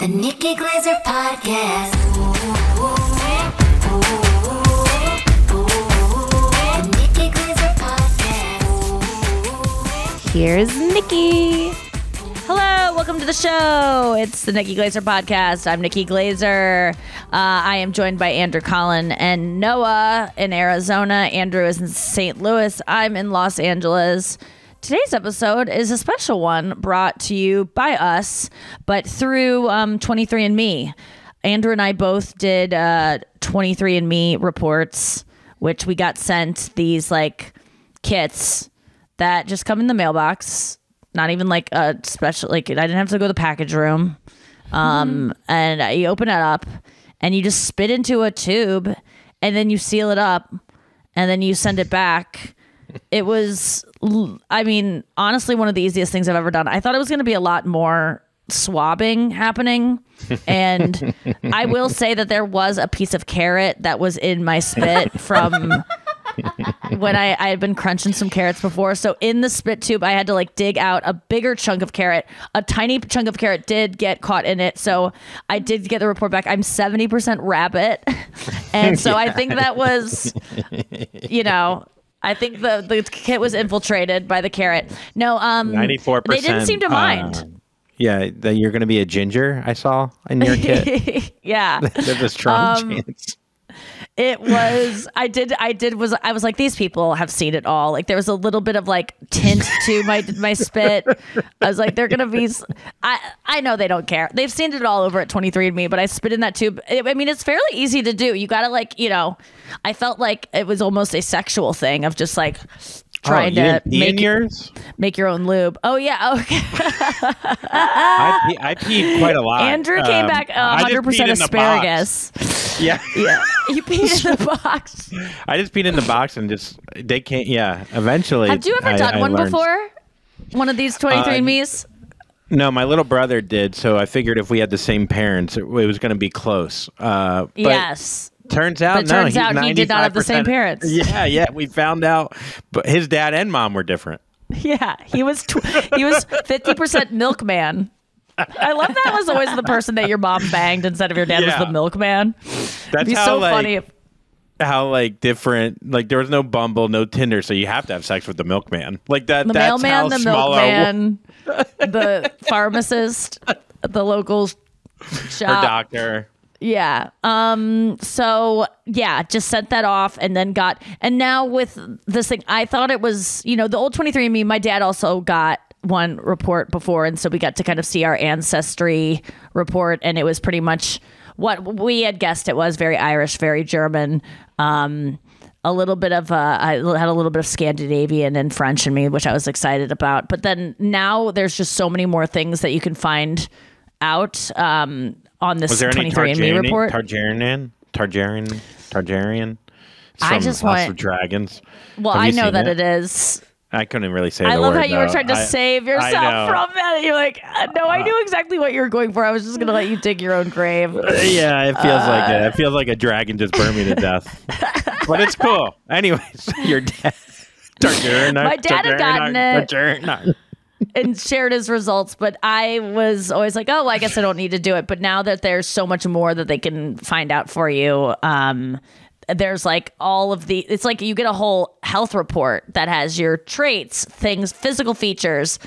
The Nikki Glaser Podcast. The Nikki Glaser Podcast. Here's Nikki. Hello, welcome to the show. It's the Nikki Glaser Podcast. I'm Nikki Glaser. I am joined by Andrew Collin and Noah in Arizona. Andrew is in St. Louis. I'm in Los Angeles. Today's episode is a special one brought to you by us, but through 23andMe. Andrew and I both did 23andMe reports, which we got sent these like kits that just come in the mailbox. Not even like a special, like I didn't have to go to the package room. And you open it up and you just spit into a tube and then you seal it up and then you send it back. It was, I mean, honestly, one of the easiest things I've ever done. I thought it was going to be a lot more swabbing happening. And I will say that there was a piece of carrot that was in my spit from when I had been crunching some carrots before. So in the spit tube, I had to like dig out a bigger chunk of carrot. A tiny chunk of carrot did get caught in it. So I did get the report back. I'm 70% rabbit. And so I think that was, you know, I think the kit was infiltrated by the carrot. No, 94%. They didn't seem to mind. Yeah, that you're going to be a ginger, I saw in your kit. Yeah. There's a strong chance. It was, I was like, these people have seen it all. Like there was a little bit of like tint to my spit. I was like, they're going to be, I know they don't care. They've seen it all over at 23andMe, but I spit in that tube. I mean, it's fairly easy to do. You got to like, you know, I felt like it was almost a sexual thing of just like trying to make your own lube. Oh yeah. Okay. I peed quite a lot. Andrew came back 100% asparagus. Yeah. You peed in the box. I just peed in the box and they can't. Yeah. Eventually. Have you ever done one before? One of these 23andMe's? No, my little brother did. So I figured if we had the same parents, it was going to be close. Yes. Turns out, he did not have the same parents. Yeah, we found out, but his dad and mom were different. Yeah, he was 50% milkman. I love that was always the person that your mom banged instead of your dad was the milkman. That's how so funny. How like different, like there was no Bumble, no Tinder, so you have to have sex with the milkman. Like that. The that's mailman, how the small milkman, the pharmacist, the local shop, her doctor. Yeah. So yeah, just sent that off and then and now with this thing, I thought it was, you know, the old 23andMe, my dad also got one report before. And so we got to kind of see our ancestry report. And it was pretty much what we had guessed it was: very Irish, very German, a little bit of, I had a little bit of Scandinavian and French in me, which I was excited about. But then now there's just so many more things that you can find out, on this 23andMe report. Targaryen. I just want House of Dragons. Well, I know that it is. I couldn't really say. I love word, how you were trying to save yourself from that. You're like, no, I knew exactly what you were going for. I was just gonna let you dig your own grave. Yeah, it feels like it. It feels like a dragon just burned me to death. But it's cool. Anyways, your dad. My dad had gotten it. And shared his results, but I was always like, oh, well, I guess I don't need to do it. But now that there's so much more that they can find out for you, there's like all of it's like you get a whole health report that has your traits, things, physical features,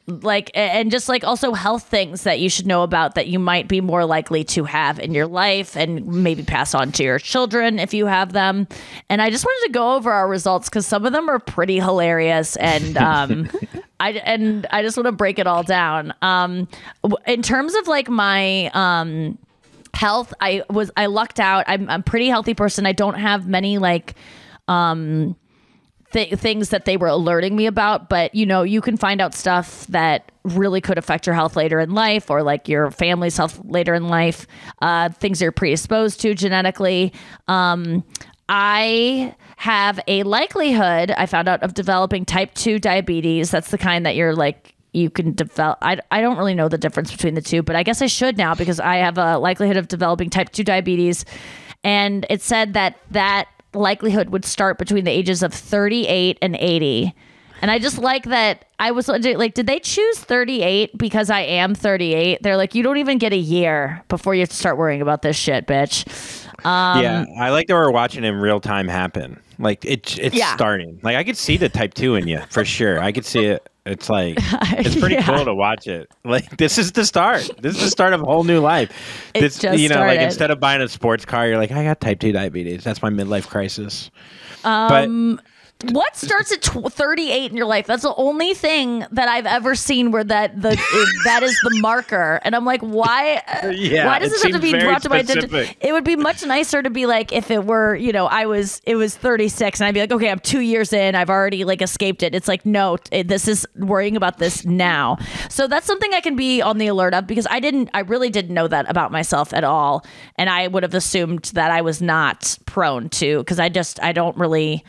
like, and just like also health things that you should know about that you might be more likely to have in your life and maybe pass on to your children if you have them. And I just wanted to go over our results because some of them are pretty hilarious. And I just want to break it all down. In terms of like my health, I lucked out. I'm a pretty healthy person. I don't have many like things that they were alerting me about, but you know, you can find out stuff that really could affect your health later in life or like your family's health later in life, things you're predisposed to genetically. I have a likelihood, I found out, of developing type 2 diabetes. That's the kind that you're like, you can develop. I don't really know the difference between the two, but I guess I should now because I have a likelihood of developing type 2 diabetes. And it said that likelihood would start between the ages of 38 and 80. And I just like that I was like, did they choose 38 because I am 38? They're like, you don't even get a year before you have to start worrying about this shit, bitch. Yeah, I like that we're watching it in real time happen. Like it's starting. Like I could see the type 2 in you for sure. I could see it. It's like it's pretty cool to watch it. Like this is the start. This is the start of a whole new life. This, just you know, started. like instead of buying a sports car, you're like, I got type 2 diabetes. That's my midlife crisis. But what starts at 38 in your life? That's the only thing that I've ever seen where that is the marker. And I'm like, why? Why does this have to be brought to my attention? It would be much nicer to be like if it were, you know, it was 36 and I'd be like, okay, I'm 2 years in. I've already like escaped it. It's like, no, this is worrying about this now. So that's something I can be on the alert of because I really didn't know that about myself at all. And I would have assumed that I was not prone to because I don't really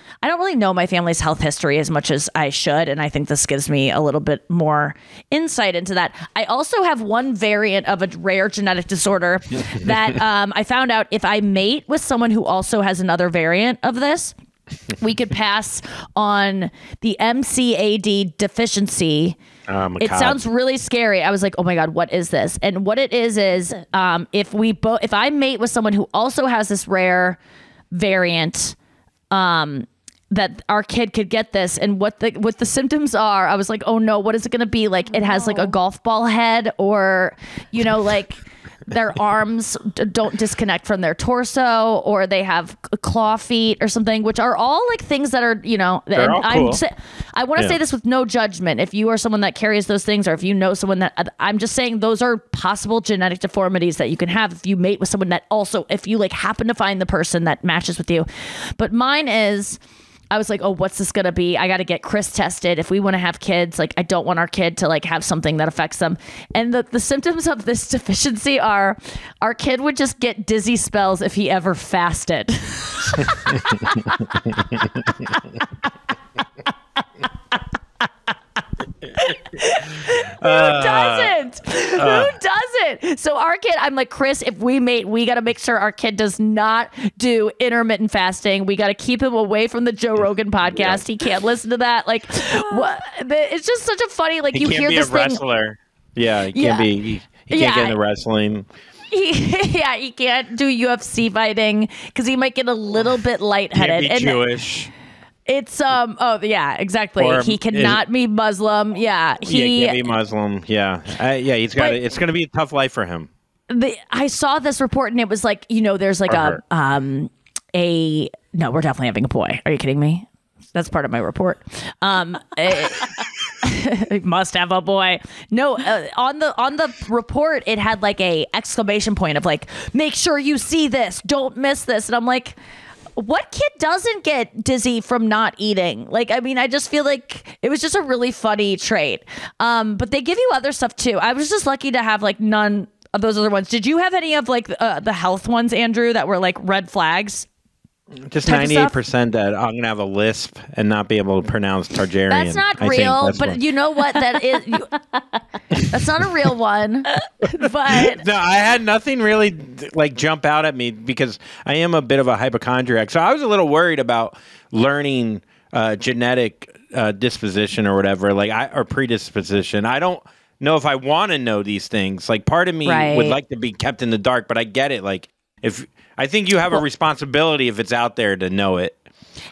know my family's health history as much as I should. And I think this gives me a little bit more insight into that. I also have one variant of a rare genetic disorder that I found out if I mate with someone who also has another variant of this, we could pass on the MCAD deficiency. It sounds really scary. I was like, oh my God, what is this? And what it is if I mate with someone who also has this rare variant, that our kid could get this, and what the symptoms are, I was like, oh no, what is it going to be? Like it has like a golf ball head, or you know, like their arms don't disconnect from their torso, or they have claw feet or something, which are all like things that are, you know, and all cool. I want to say this with no judgment. If you are someone that carries those things, or if you know someone that, I'm just saying those are possible genetic deformities that you can have if you mate with someone that also, if you like happen to find the person that matches with you. But mine is, I was like, oh, what's this going to be? I got to get Chris tested. If we want to have kids, like I don't want our kid to like have something that affects them. And the symptoms of this deficiency are our kid would just get dizzy spells if he ever fasted. Who doesn't? Who doesn't? So our kid, I'm like, Chris, if we mate, we got to make sure our kid does not do intermittent fasting. We got to keep him away from the Joe Rogan podcast. He can't listen to that. Like, what? It's just such a funny, like, you hear this thing. He can't be a wrestler. Yeah, he can't be. He can't get into wrestling. He can't do UFC fighting because he might get a little bit lightheaded. Can't be Jewish. It's exactly. Or he cannot be Muslim. Yeah, he can't be Muslim. Yeah, he's got. It's going to be a tough life for him. I saw this report and it was like, you know, there's like no, we're definitely having a boy. Are you kidding me? That's part of my report. Must have a boy. No, on the report it had like a exclamation point of like, make sure you see this, don't miss this, and I'm like, what kid doesn't get dizzy from not eating? Like, I mean, I just feel like it was just a really funny trait. But they give you other stuff too. I was just lucky to have like none of those other ones. Did you have any of like the health ones, Andrew, that were like red flags? Just 98% that I'm gonna have a lisp and not be able to pronounce Targaryen. That's not real, but you know what? That is. That's not a real one. But no, I had nothing really like jump out at me because I am a bit of a hypochondriac, so I was a little worried about learning genetic disposition or whatever, or predisposition. I don't know if I want to know these things. Like, part of me would like to be kept in the dark, but I get it. Like, if I think you have a responsibility if it's out there to know it.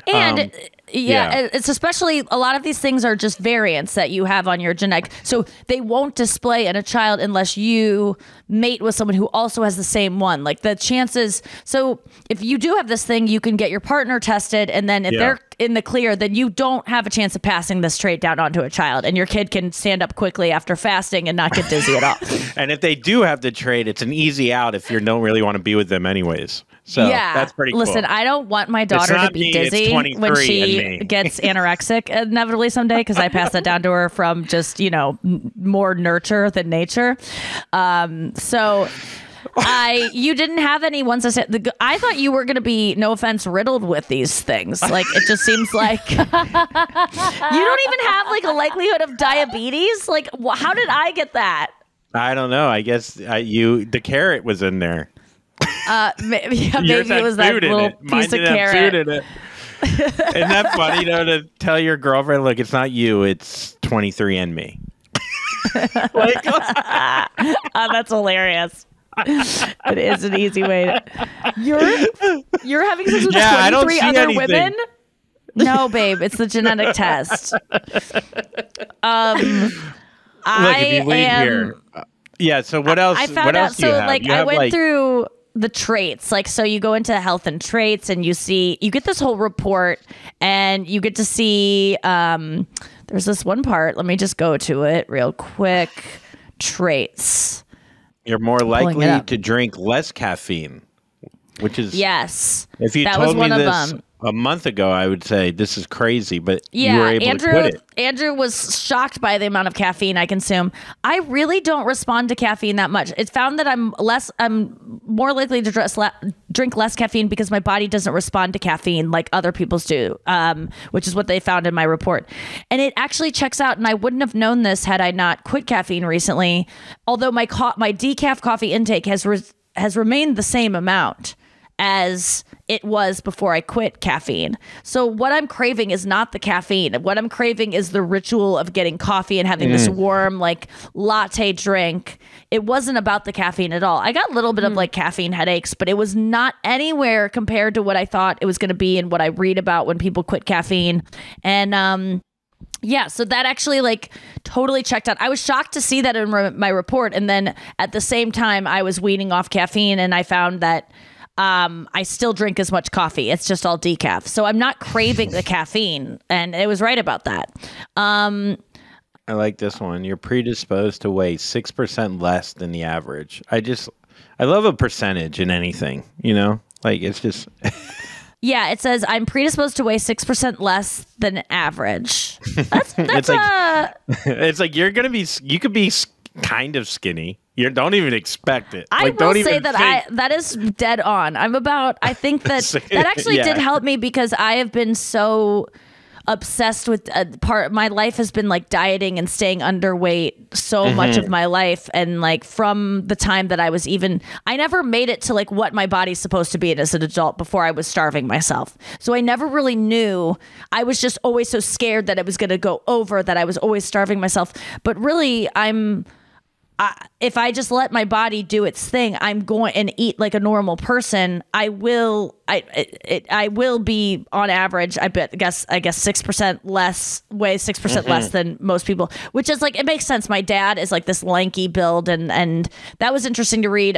And it's especially a lot of these things are just variants that you have on your genetic. So they won't display in a child unless you mate with someone who also has the same one. Like the chances. So if you do have this thing, you can get your partner tested. And then if they're in the clear, then you don't have a chance of passing this trait down onto a child. And your kid can stand up quickly after fasting and not get dizzy at all. And if they do have the trait, it's an easy out if you don't really want to be with them anyways. So that's pretty cool. Listen, I don't want my daughter to be dizzy when she gets anorexic inevitably someday, because I pass that down to her from just, more nurture than nature. So you didn't have any ones that said, I thought you were going to be, no offense, riddled with these things. Like, it just seems like you don't even have like a likelihood of diabetes. Like, how did I get that? I don't know. I guess the carrot was in there. Maybe it was that little piece of carrot. Isn't that funny, though, to tell your girlfriend, look, it's not you, it's 23andMe. Like, That's hilarious. It is an easy way to... You're having sex with I don't 23 see other anything. women? No, babe, it's the genetic test. Look, if you leave here. Yeah, so what else? I found what out. else do you So, have? like, You I have, went like- through the traits. Like, so you go into health and traits, and you get this whole report, and you get to see. There's this one part. Let me just go to it real quick. Traits. You're more it likely up. to drink less caffeine, which is Yes. If you that was told me one of this them. a month ago, I would say this is crazy, but Yeah, you were able to quit it. Andrew was shocked by the amount of caffeine I consume. I really don't respond to caffeine that much. It's found that I'm more likely to drink less caffeine because my body doesn't respond to caffeine like other people's do, which is what they found in my report. And it actually checks out, and I wouldn't have known this had I not quit caffeine recently, although my decaf coffee intake has remained the same amount as it was before I quit caffeine. So what I'm craving is not the caffeine. What I'm craving is the ritual of getting coffee and having this warm, like, latte drink. It wasn't about the caffeine at all. I got a little bit of like caffeine headaches, but it was not anywhere compared to what I thought it was going to be and what I read about when people quit caffeine. And yeah, so that actually like totally checked out. I was shocked to see that in my report. And then at the same time, I was weaning off caffeine, and I found that I still drink as much coffee. It's just all decaf. So I'm not craving the caffeine. And it was right about that. I like this one. You're predisposed to weigh 6% less than the average. I love a percentage in anything, you know? Like, it's just... Yeah, it says I'm predisposed to weigh 6% less than average. That's it's like you could be kind of skinny. You don't even expect it. I Like, will don't say even that think. that is dead on. I think that actually Yeah. did help me because I have been so obsessed with my life has been like dieting and staying underweight so much of my life. And like from the time that I never made it to like what my body's supposed to be as an adult before I was starving myself. So I never really knew. I was just always so scared that it was going to go over, that I was always starving myself. But really if I just let my body do its thing, I'm going and eat like a normal person. I will be on average. I guess 6% less, weigh 6% less than most people, which is like, it makes sense. My dad is like this lanky build, and that was interesting to read.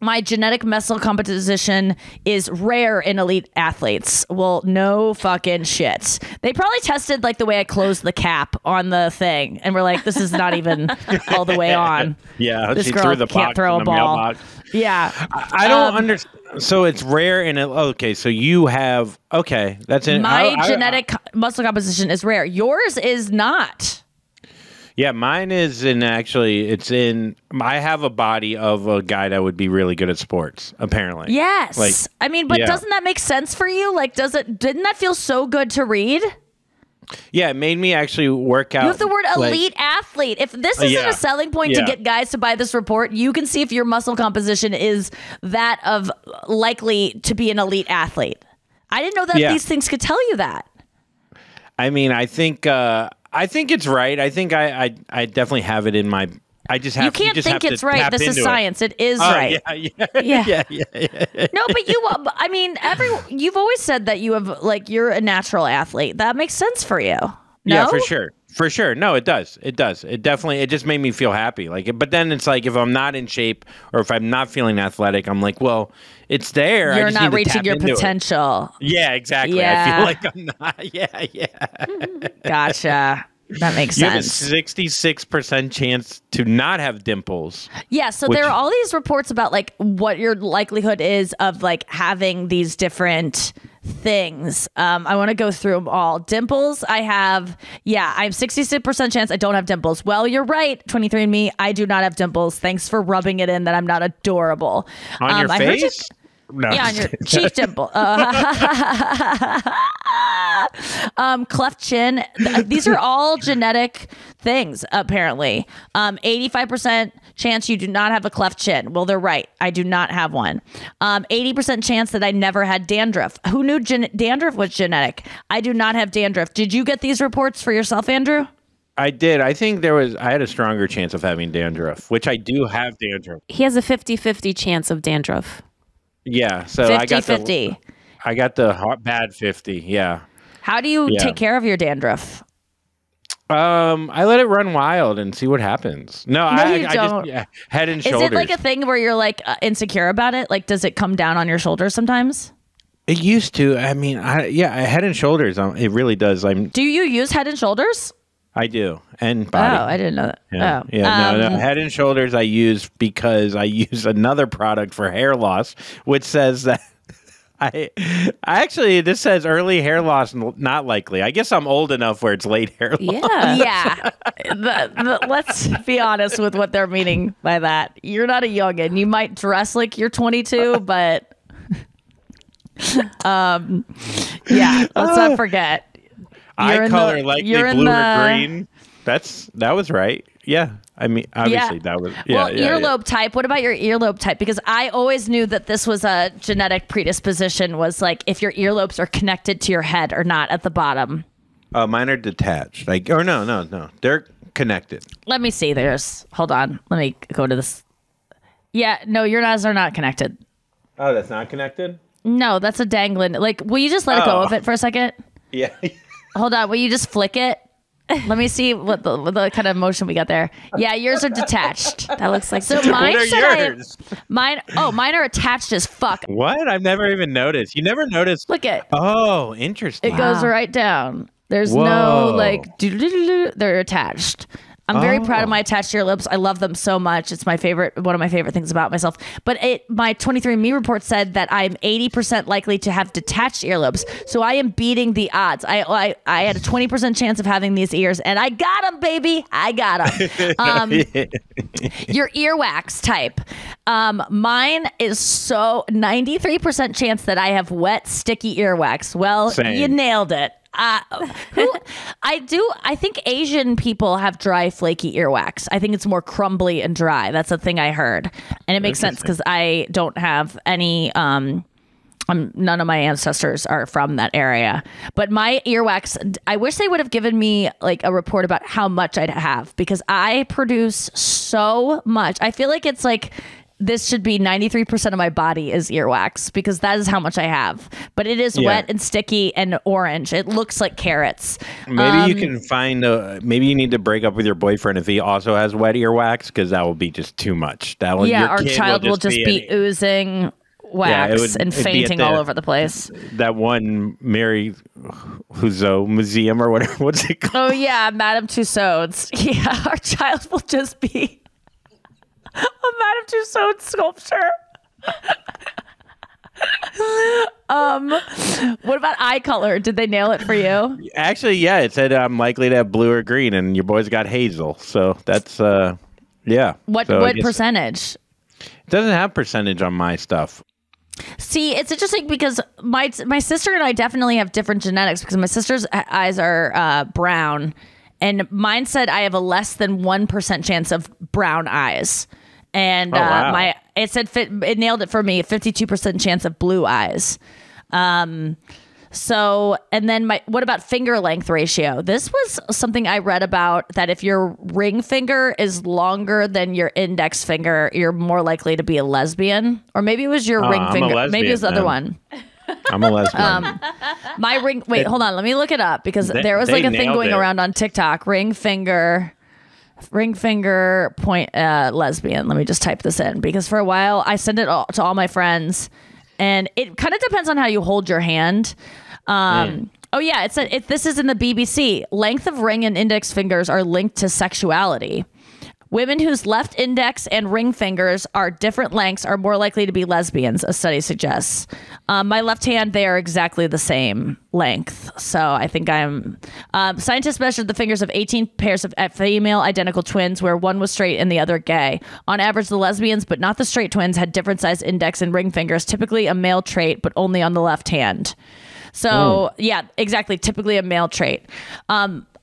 My genetic muscle composition is rare in elite athletes. Well, no fucking shit. They probably tested like the way I closed the cap on the thing, and we're like, this is not even all the way on. Yeah, This she girl threw the can't box throw in a the ball. mailbox. Yeah. I don't understand. So it's rare in it. Okay, so you have. Okay, that's it. My genetic muscle composition is rare. Yours is not. Yeah, mine is I have a body of a guy that would be really good at sports, apparently. Yes. Like, I mean, but yeah. doesn't that make sense for you? Like, didn't that feel so good to read? Yeah, it made me actually work out. You have the word like- elite athlete. If this isn't yeah. a selling point to Yeah. get guys to buy this report, you can see if your muscle composition is that of likely to be an elite athlete. I didn't know that Yeah. these things could tell you that. I mean, I think it's right. I think I definitely have it in my. I just have. You can't just think have it's to right. tap This is into it. science. It is Oh, right. Yeah. No, but I mean, you've always said that you have, like, you're a natural athlete. That makes sense for you. No? Yeah, for sure. No, it does. It definitely. It just made me feel happy. Like, but then it's like if I'm not in shape or if I'm not feeling athletic, I'm like, well, it's there. I You're just not need to reaching tap your into it. potential. Yeah, exactly. Yeah. I feel like I'm not. Yeah. Gotcha. That makes You have a sense. 66% chance to not have dimples. Yeah, so there are all these reports about like what your likelihood is of like having these different things. I want to go through them all. Dimples, I have 66% chance I don't have dimples. Well, you're right, 23andMe, I do not have dimples. Thanks for rubbing it in that I'm not adorable. On your I heard face? No, Yeah, on your cheek dimple. Cleft chin. These are all genetic things, apparently. 85% chance you do not have a cleft chin. Well, they're right. I do not have one. 80% chance that I never had dandruff. Who knew dandruff was genetic? I do not have dandruff. Did you get these reports for yourself, Andrew? I did. I think I had a stronger chance of having dandruff, which I do have dandruff. He has a 50-50 chance of dandruff. Yeah, so 50-50. I got the bad 50. Yeah. How do you take care of your dandruff? I let it run wild and see what happens. No, I don't. just head and shoulders. Is it like a thing where you're like insecure about it? Like, does it come down on your shoulders sometimes? It used to. I mean, head and shoulders. It really does. Do you use Head and Shoulders? I do, and body. Oh, I didn't know that. Yeah, oh. No. Head and Shoulders I use because I use another product for hair loss, which says that I actually, this says early hair loss not likely. I guess I'm old enough where it's late hair loss. Yeah. Let's be honest with what they're meaning by that. You're not a youngin'. You might dress like you're 22, but yeah, let's not forget. Eye color likely blue or green. That was right. Yeah. I mean, obviously that was. Yeah, well, earlobe type. What about your earlobe type? Because I always knew that this was a genetic predisposition. Was like if your earlobes are connected to your head or not at the bottom. Mine are detached. No. They're connected. Let me see. Hold on. Let me go to this. Yeah. No, your eyes are not connected. Oh, that's not connected? No, that's a dangling. Like, will you just let go of it for a second? Yeah. Hold on. Will you just flick it? Let me see what the kind of motion we got there. Yeah, yours are detached. That looks like so. Mine are attached as fuck. What? I've never even noticed. You never noticed? Look at. Oh, interesting. It goes right down. There's no like. They're attached. I'm very proud of my attached earlobes. I love them so much. It's one of my favorite things about myself. But my 23andMe report said that I'm 80% likely to have detached earlobes. So I am beating the odds. I had a 20% chance of having these ears, and I got them, baby. I got them. Your earwax type. Mine is 93% chance that I have wet, sticky earwax. Well, Same. You nailed it. I think Asian people have dry, flaky earwax. I think it's more crumbly and dry. That's a thing I heard, and it makes sense because I don't have any. None of my ancestors are from that area. But my earwax, I wish they would have given me like a report about how much I'd have because I produce so much. I feel like it's like. This should be 93% of my body is earwax because that is how much I have. But it is wet and sticky and orange. It looks like carrots. Maybe you can find maybe you need to break up with your boyfriend if he also has wet earwax because that will be just too much. Our child will just be oozing wax and fainting all over the place. That one Mary Huzo Museum or whatever. What's it called? Oh, yeah. Madame Tussauds. Yeah. Our child will just be a Madame Tussauds sculpture. What about eye color? Did they nail it for you? Actually, yeah. It said I'm likely to have blue or green, and your boy's got hazel. So that's yeah. What percentage? It doesn't have percentage on my stuff. See, it's interesting because my sister and I definitely have different genetics because my sister's eyes are brown, and mine said I have a less than 1% chance of brown eyes. And wow. It nailed it for me, a 52% chance of blue eyes. So, and then what about finger length ratio? This was something I read about, that if your ring finger is longer than your index finger, you're more likely to be a lesbian. Or maybe it was your ring finger. Maybe it was the other one. I'm a lesbian. My ring. Wait, hold on. Let me look it up because there was like a thing going around on TikTok. Ring finger point lesbian. Let me just type this in because for a while I sent it to all my friends, and it kind of depends on how you hold your hand. Oh yeah, this is in the BBC. Length of ring and index fingers are linked to sexuality. Women whose left index and ring fingers are different lengths are more likely to be lesbians, a study suggests. My left hand, they are exactly the same length. So I think I'm... scientists measured the fingers of 18 pairs of female identical twins where one was straight and the other gay. On average, the lesbians, but not the straight twins, had different size index and ring fingers, typically a male trait, but only on the left hand. So, yeah, exactly. Typically a male trait.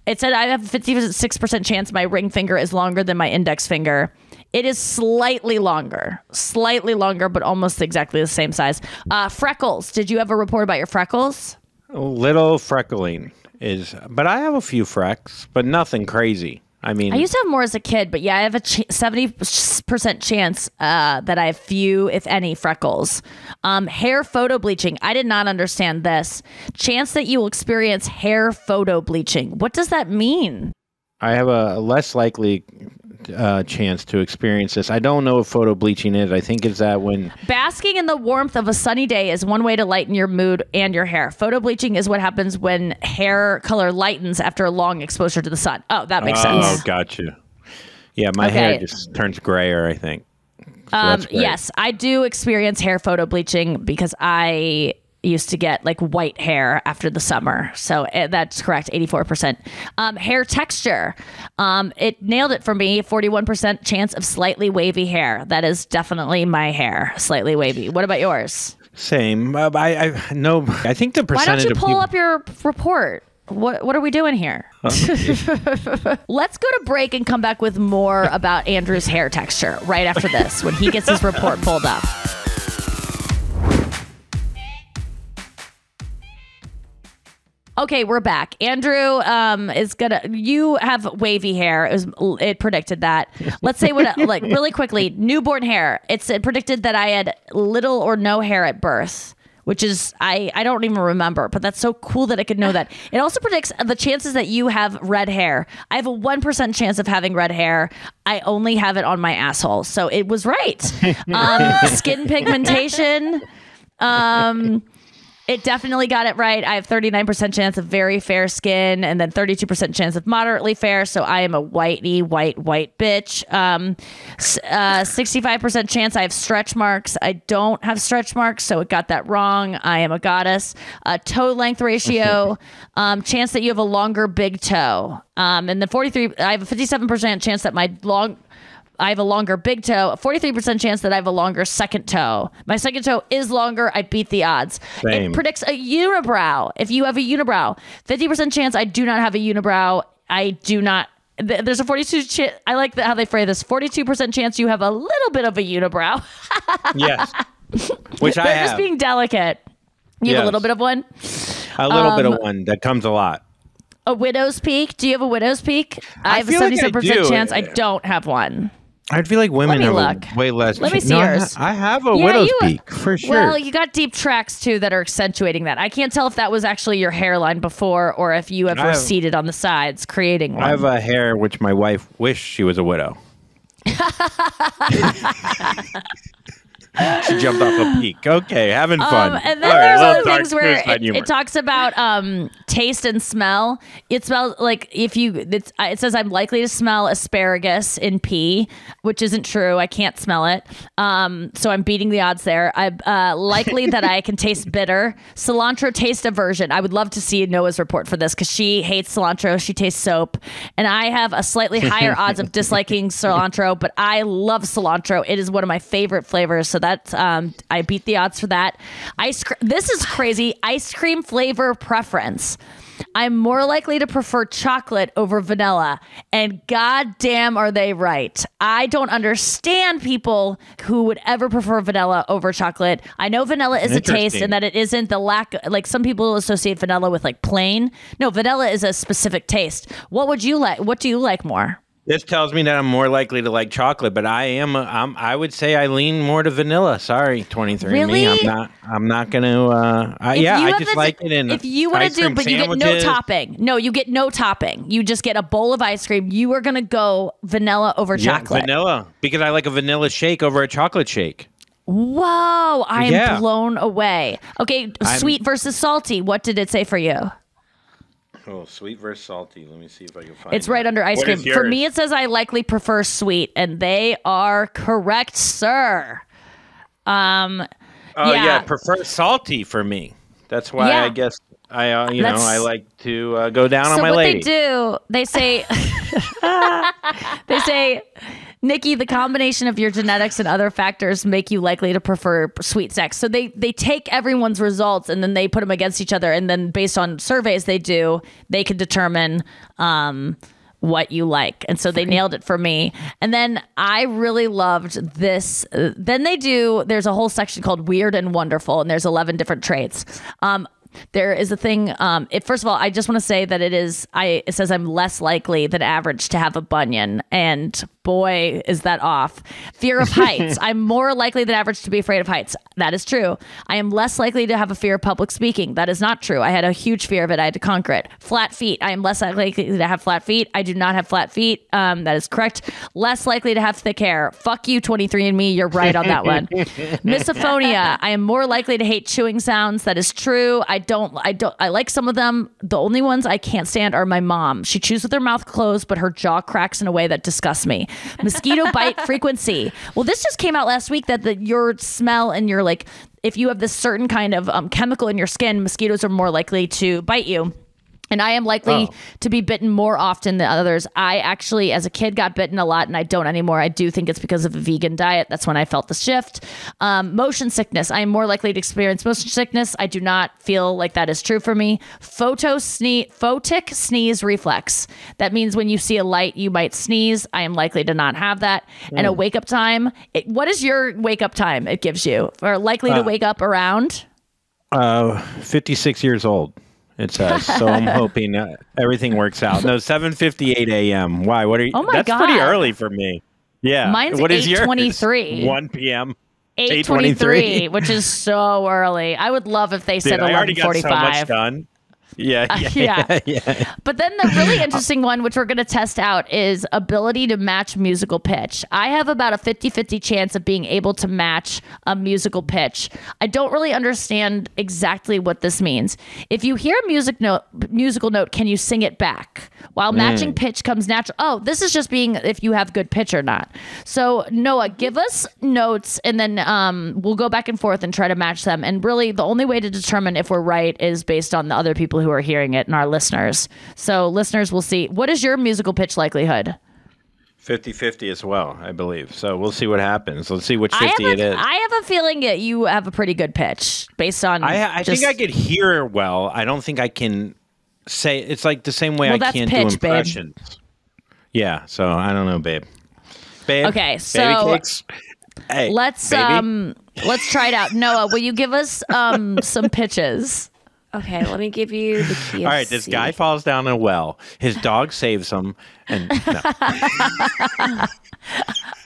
It said I have a 56% chance my ring finger is longer than my index finger. It is slightly longer, but almost exactly the same size. Freckles. Did you ever report about your freckles? A little freckling but I have a few frecks, but nothing crazy. I mean, I used to have more as a kid, but yeah, I have a 70% chance that I have few, if any, freckles. Hair photo bleaching. I did not understand this. Chance that you will experience hair photo bleaching. What does that mean? I have a less likely chance to experience this. I don't know what photo bleaching is. I think it's that when... Basking in the warmth of a sunny day is one way to lighten your mood and your hair. Photo bleaching is what happens when hair color lightens after a long exposure to the sun. Oh, that makes sense. Oh, gotcha. Yeah, my hair just turns grayer, I think. So yes, I do experience hair photo bleaching because I used to get like white hair after the summer. So that's correct, 84%. Hair texture. It nailed it for me, 41% chance of slightly wavy hair. That is definitely my hair, slightly wavy. What about yours? Same. I think the percentage of Why don't you pull up your report? What are we doing here? Let's go to break and come back with more about Andrew's hair texture right after this when he gets his report pulled up. Okay, we're back. Andrew you have wavy hair. It predicted that. Let's say really quickly, newborn hair. It predicted that I had little or no hair at birth, which is, I don't even remember, but that's so cool that I could know that. It also predicts the chances that you have red hair. I have a 1% chance of having red hair. I only have it on my asshole. So it was right. Skin pigmentation. It definitely got it right. I have 39% chance of very fair skin and then 32% chance of moderately fair. So I am a white bitch. 65% chance I have stretch marks. I don't have stretch marks, so it got that wrong. I am a goddess. Toe length ratio. Chance that you have a longer big toe. And then I have a 57% chance that I have a longer big toe, a 43% chance that I have a longer second toe. My second toe is longer. I beat the odds. Same. It predicts a unibrow. If you have a unibrow, 50% chance I do not have a unibrow. I do not. There's a 42. I like how they phrase this. 42% chance you have a little bit of a unibrow. Yes. Which I have. Just being delicate. You have a little bit of one? A little bit of one. That comes a lot. A widow's peak. Do you have a widow's peak? I have a 77% chance I don't have one. I feel like women have way less. Let me see yours. I have a widow's peak for sure. Well, you got deep tracks too that are accentuating that. I can't tell if that was actually your hairline before or if you have receded on the sides, creating one. I have a hair which my wife wished she was a widow. She jumped off a peak. Okay, having fun. And then there's other things where it talks about taste and smell. It smells like it says I'm likely to smell asparagus in pee, which isn't true. I can't smell it. So I'm beating the odds there. I'm likely that I can taste bitter. Cilantro taste aversion. I would love to see Noah's report for this because she hates cilantro. She tastes soap. And I have a slightly higher odds of disliking cilantro, but I love cilantro. It is one of my favorite flavors. So that's I beat the odds for that. This is crazy. Ice cream flavor preference. I'm more likely to prefer chocolate over vanilla. And goddamn are they right. I don't understand people who would ever prefer vanilla over chocolate. I know vanilla is a taste and that it isn't the lack, like some people associate vanilla with like plain. No, vanilla is a specific taste. What would you like? What do you like more? This tells me that I'm more likely to like chocolate, but I would say I lean more to vanilla. Sorry, 23andMe. Really? I'm not going to. I just like it in. If you want to do, but sandwiches. You get no topping. No, you get no topping. You just get a bowl of ice cream. You are going to go vanilla over chocolate. Vanilla, because I like a vanilla shake over a chocolate shake. Whoa, I am blown away. Okay, sweet versus salty. What did it say for you? Oh, sweet versus salty. Let me see if I can find It's right under ice What cream. is For me, yours? it says I likely prefer sweet, and they are correct, sir. Oh, yeah. Prefer salty for me. That's why Yeah. I guess I That's- like to go down on So my what lady. they do, they say, Nikki, the combination of your genetics and other factors make you likely to prefer sweet sex. So they take everyone's results and then they put them against each other, and then based on surveys they do, they can determine what you like. And so they nailed it for me. And then I really loved this. Then there's a whole section called Weird and Wonderful, and there's 11 different traits. There is a thing. First of all, I just want to say that it says I'm less likely than average to have a bunion, and boy, is that off. Fear of heights. I'm more likely than average to be afraid of heights. That is true. I am less likely to have a fear of public speaking. That is not true. I had a huge fear of it. I had to conquer it. Flat feet. I am less likely to have flat feet. I do not have flat feet. That is correct. Less likely to have thick hair. Fuck you, 23andMe. You're right on that one. Misophonia. I am more likely to hate chewing sounds. That is true. I like some of them. The only ones I can't stand are my mom. She chews with her mouth closed, but her jaw cracks in a way that disgusts me. Mosquito bite frequency. Well, this just came out last week that your smell and your if you have this certain kind of chemical in your skin, mosquitoes are more likely to bite you. And I am likely to be bitten more often than others. I actually, as a kid, got bitten a lot, and I don't anymore. I do think it's because of a vegan diet. That's when I felt the shift. Motion sickness. I am more likely to experience motion sickness. I do not feel like that is true for me. Photic sneeze reflex. That means when you see a light, you might sneeze. I am likely to not have that. And a wake up time. What is your wake up time it gives you? Or likely to wake up around? 56 years old. It says, so I'm hoping everything works out. No, 7:58 a.m. Why? What are you? Oh my That's God. pretty early for me. Yeah. Mine's What is yours? 8:23. 1 p.m. 8:23, which is so early. I would love if they said Dude, I already got so 11:45. much done. Yeah. Yeah. But then the really interesting one, which we're going to test out, is ability to match musical pitch. I have about a 50-50 chance of being able to match a musical pitch. I don't really understand exactly what this means. If you hear a musical note, can you sing it back? While matching pitch comes natural. Oh, this is just being if you have good pitch or not. So Noah, give us notes, and then we'll go back and forth and try to match them. And really, the only way to determine if we're right is based on the other people who are hearing it and our listeners. So listeners will see. What is your musical pitch likelihood? 50-50 as well, I believe. So we'll see what happens. Let's see which 50 it is. I have a feeling that you have a pretty good pitch based on. I think I could hear well. I don't think I can say. It's like the same way Well, I that's can't pitch, do babe. impressions. Yeah. So I don't know, babe. Babe. Okay, Baby so cakes. Hey, let's baby. let's try it out. Noah, will you give us some pitches? Okay, let me give you the key. All right, this guy falls down a well. His dog saves him, and no.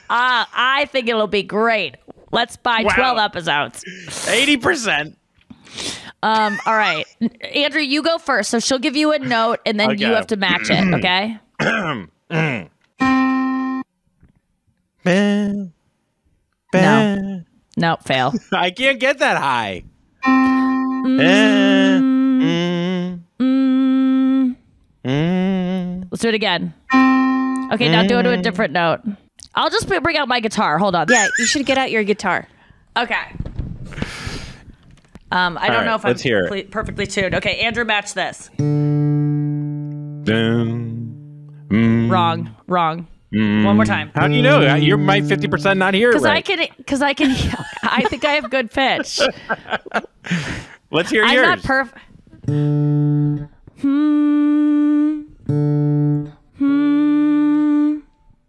I think it'll be great. Let's buy 12 episodes. 80%. All right. Andrew, you go first. So she'll give you a note, and then you Okay. have to match it, okay? No. No, fail. I can't get that high. Let's do it again. Okay, now do it to a different note. I'll just bring out my guitar. Hold on. Yeah, you should get out your guitar. Okay. I don't right, know if I'm let's hear it. perfectly tuned. Okay, Andrew, match this. Wrong. One more time. How do you know? You're my 50% not here. Because Right. I can. I think I have good pitch. Let's hear I'm yours. not perfect.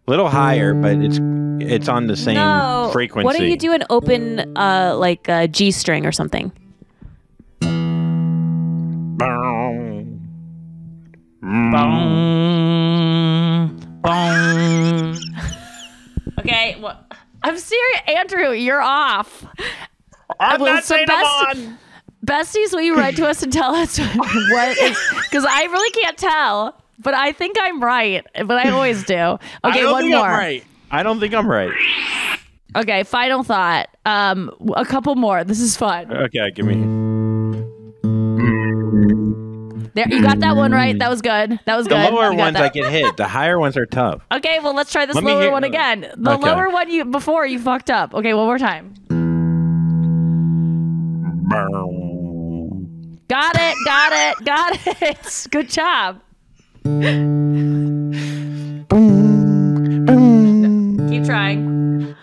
Little higher, but it's on the same No. frequency. Why don't you do an open, like a G string or something? Okay, well, I'm serious, Andrew. You're off. I'm Well, not so saying I'm on. Besties, will you write to us and tell us what? Because I really can't tell. But I think I'm right. But I always do. I Okay, don't one think more. I'm right. I don't think I'm right. Okay, final thought. A couple more. This is fun. Okay, give me. There, you got that one right. That was good. That was The good. lower You got ones that. I get hit. The higher ones are tough. Okay, well, let's try this Let me lower hear- one again. The Okay. lower one you fucked up. Okay, one more time. Got it. Good job. Keep trying.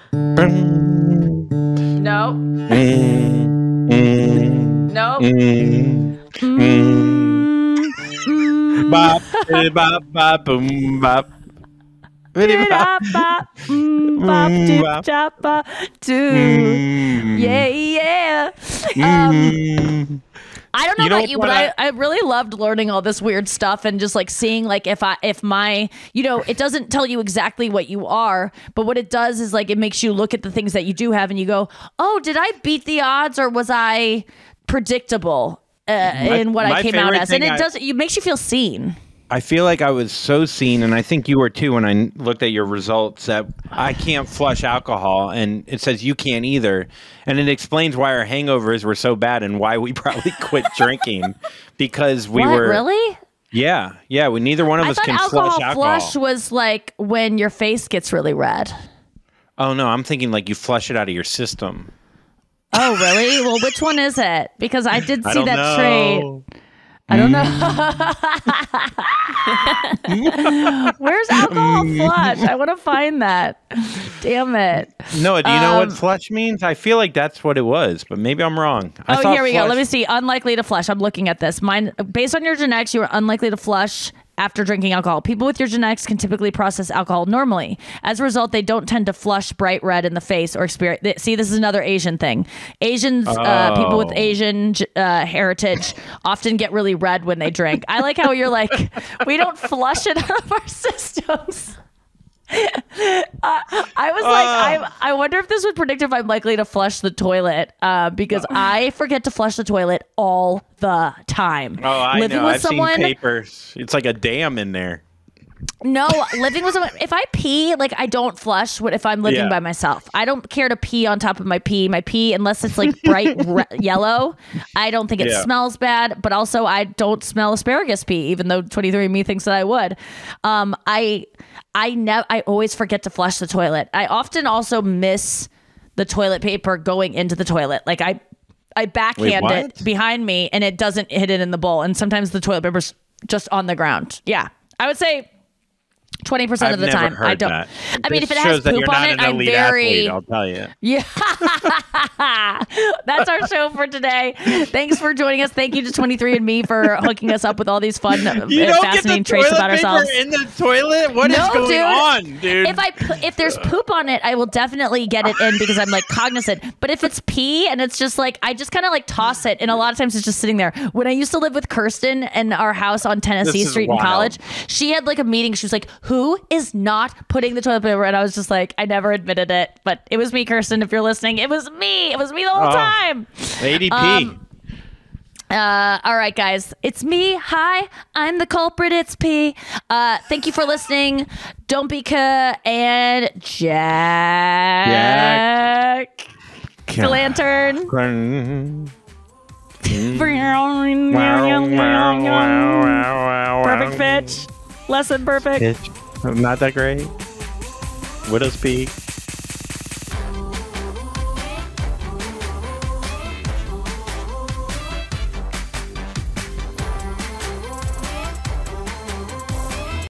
No. Nope. Bop, bop, bop, boom, bop. Bop, bop, bop, dip, chop, bop, do. Yeah. I don't know You know about you, what but I really loved learning all this weird stuff and just like seeing like if my, it doesn't tell you exactly what you are, but what it does is like it makes you look at the things that you do have and you go, oh, did I beat the odds or was I predictable in what I came out as? And it makes you feel seen. I feel like I was so seen, and I think you were too when I looked at your results, that I can't flush alcohol, and it says you can't either. And it explains why our hangovers were so bad and why we probably quit drinking, because we were... Really? Yeah. Neither one of us can flush alcohol. Flush was like when your face gets really red. Oh, no, I'm thinking like you flush it out of your system. Oh, really? Well, which one is it? Because I did see that know. trait. I don't know. Where's alcohol flush? I want to find that. Damn it. No, do you know what flush means? I feel like that's what it was, but maybe I'm wrong. Here we go. Let me see. Unlikely to flush. I'm looking at this. Mine, based on your genetics, you are unlikely to flush after drinking alcohol. People with your genetics can typically process alcohol normally. As a result, they don't tend to flush bright red in the face or experience. See, this is another Asian thing. Asians, people with Asian heritage often get really red when they drink. I like how you're like, we don't flush it out of our systems. I was like, I wonder if this would predict if I'm likely to flush the toilet, because I forget to flush the toilet all the time. Oh, I living know. with I've someone, seen papers. It's like a dam in there. No, living with someone. If I pee, like I don't flush. If I'm living by myself, I don't care to pee on top of my pee. My pee, unless it's like bright yellow, I don't think it smells bad. But also, I don't smell asparagus pee, even though 23andMe thinks that I would. I always forget to flush the toilet. I often also miss the toilet paper going into the toilet. Like I backhand it behind me and it doesn't hit it in the bowl. And sometimes the toilet paper's just on the ground. Yeah. I would say 20% of the time I don't. That. I mean, if it has poop on it, I'm very. Athlete, I'll tell you. Yeah. That's our show for today. Thanks for joining us. Thank you to 23andMe for hooking us up with all these fun, fascinating traits about ourselves. In the toilet? What is going on, dude? If there's poop on it, I will definitely get it in because I'm like cognizant. But if it's pee and it's just like, I just kind of like toss it. And a lot of times it's just sitting there. When I used to live with Kirsten in our house on Tennessee Street in college, she had like a meeting. She was like, who is not putting the toilet paper? And I was just like, I never admitted it, but it was me, Kirsten. If you're listening, it was me. It was me the whole time. ADP. All right, guys, it's me. Hi, I'm the culprit. It's P. Thank you for listening. Don't be and Jack. The lantern. Perfect pitch. Less than perfect. Not that great. Widow's Peak.